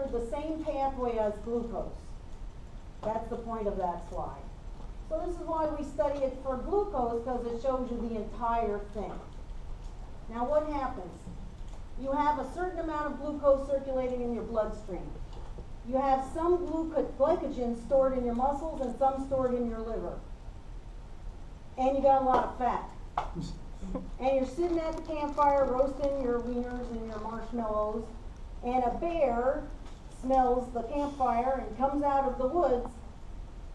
entered the same pathway as glucose. That's the point of that slide. So this is why we study it for glucose, because it shows you the entire thing. Now what happens? You have a certain amount of glucose circulating in your bloodstream. You have some glycogen stored in your muscles and some stored in your liver. And you got a lot of fat. And you're sitting at the campfire roasting your wieners and your marshmallows, and a bear smells the campfire and comes out of the woods,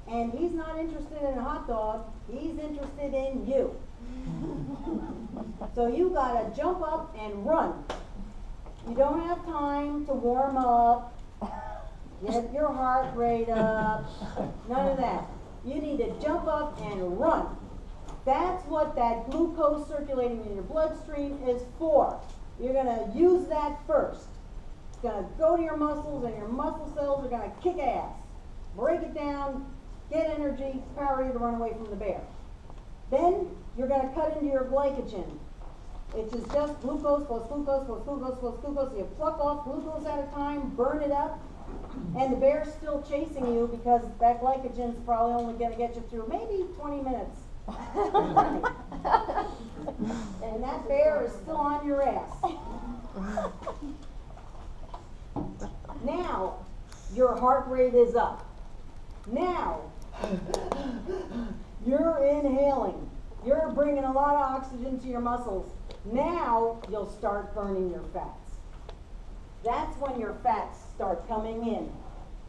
and he's not interested in a hot dog, he's interested in you. So you gotta jump up and run. You don't have time to warm up, get your heart rate up, none of that. You need to jump up and run. That's what that glucose circulating in your bloodstream is for. You're going to use that first. It's going to go to your muscles, and your muscle cells are going to kick ass. Break it down, get energy, power you to run away from the bear. Then you're going to cut into your glycogen. It is just glucose plus glucose plus glucose plus glucose. You pluck off glucose at a time, burn it up, and the bear's still chasing you because that glycogen's probably only going to get you through maybe 20 minutes. And that bear is still on your ass. Now, your heart rate is up. Now, you're inhaling. You're bringing a lot of oxygen to your muscles. Now, you'll start burning your fats. That's when your fats start coming in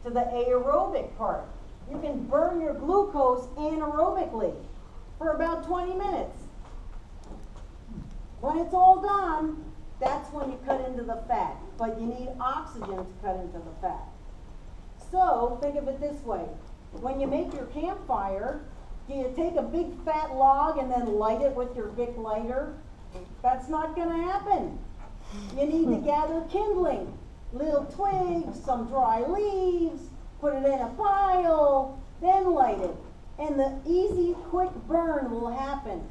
to the aerobic part. You can burn your glucose anaerobically for about 20 minutes. When it's all done, that's when you cut into the fat. But you need oxygen to cut into the fat. So think of it this way. When you make your campfire, do you take a big fat log and then light it with your Bic lighter? That's not going to happen. You need to gather kindling, little twigs, some dry leaves, put it in a pile, then light it. And the easy, quick burn will happen.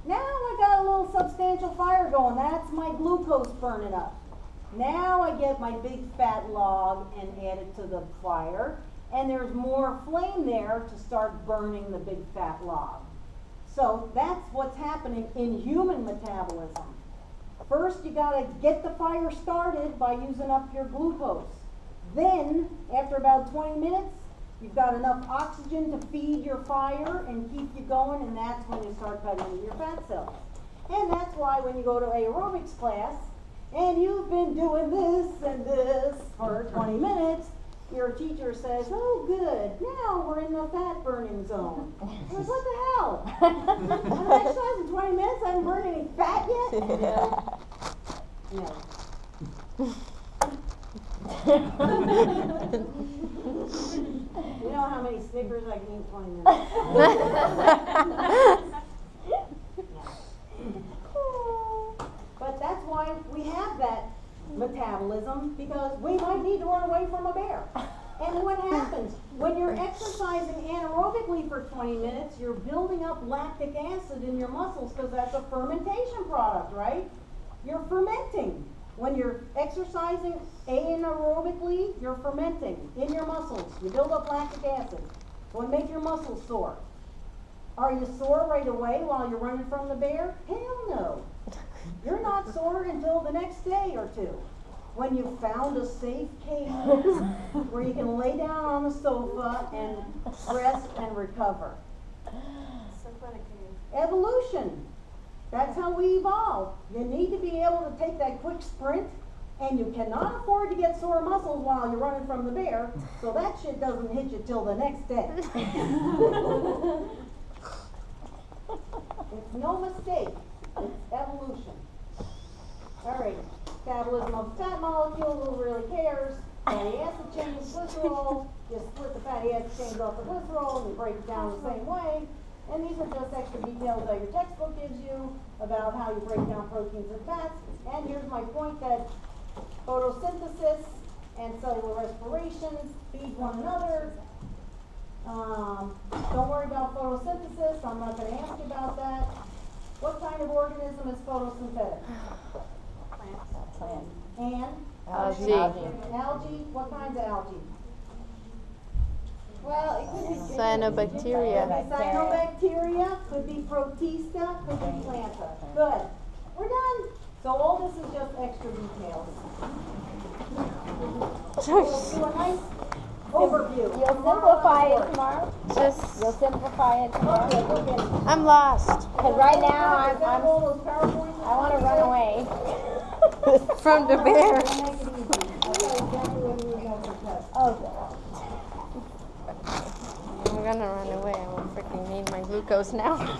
Now I got a little substantial fire going. That's my glucose burning up. Now I get my big fat log and add it to the fire. And there's more flame there to start burning the big fat log. So that's what's happening in human metabolism. First, you got to get the fire started by using up your glucose. Then, after about 20 minutes, you've got enough oxygen to feed your fire and keep you going, and that's when you start cutting into your fat cells. And that's why when you go to aerobics class, and you've been doing this and this for 20 minutes, your teacher says, oh good, now we're in the fat burning zone. Like, what the hell? I've been exercising 20 minutes, I haven't burned any fat yet? No. You know how many Snickers I can eat in 20 minutes? But that's why we have that metabolism, because we might need to run away from a bear. And what happens? When you're exercising anaerobically for 20 minutes, you're building up lactic acid in your muscles because that's a fermentation product, right? You're fermenting. When you're exercising anaerobically, you're fermenting in your muscles. You build up lactic acid. So it makes your muscles sore. Are you sore right away while you're running from the bear? Hell no. You're not sore until the next day or two, when you've found a safe cave where you can lay down on the sofa and rest and recover. Evolution. That's how we evolved. You need to be able to take that quick sprint, and you cannot afford to get sore muscles while you're running from the bear, so that shit doesn't hit you till the next day. It's no mistake. It's evolution. All right. Metabolism of fat molecules, who really cares? Fatty acid chains, glycerol. You split the fatty acid chains off the glycerol, and you break it down the same way. And these are just extra details that your textbook gives you about how you break down proteins and fats. And here's my point that photosynthesis and cellular respiration feed one another. Don't worry about photosynthesis. I'm not going to ask you about that. What kind of organism is photosynthetic? Plants. And Algae. Algae, what kinds of algae? Well, it could be Cyanobacteria. Cyanobacteria, could be protista, could be planta. Good. We're done. So all this is just extra details. We'll do a nice overview. You'll simplify it tomorrow? Just, You'll simplify it tomorrow? Okay, we'll get it. I'm lost. Because right now Is that all those PowerPoints? I want to run away. From the bear. We'll make it easy. I'll tell you exactly when we go for test. Oh, I'm gonna run away. I will freaking need my glucose now.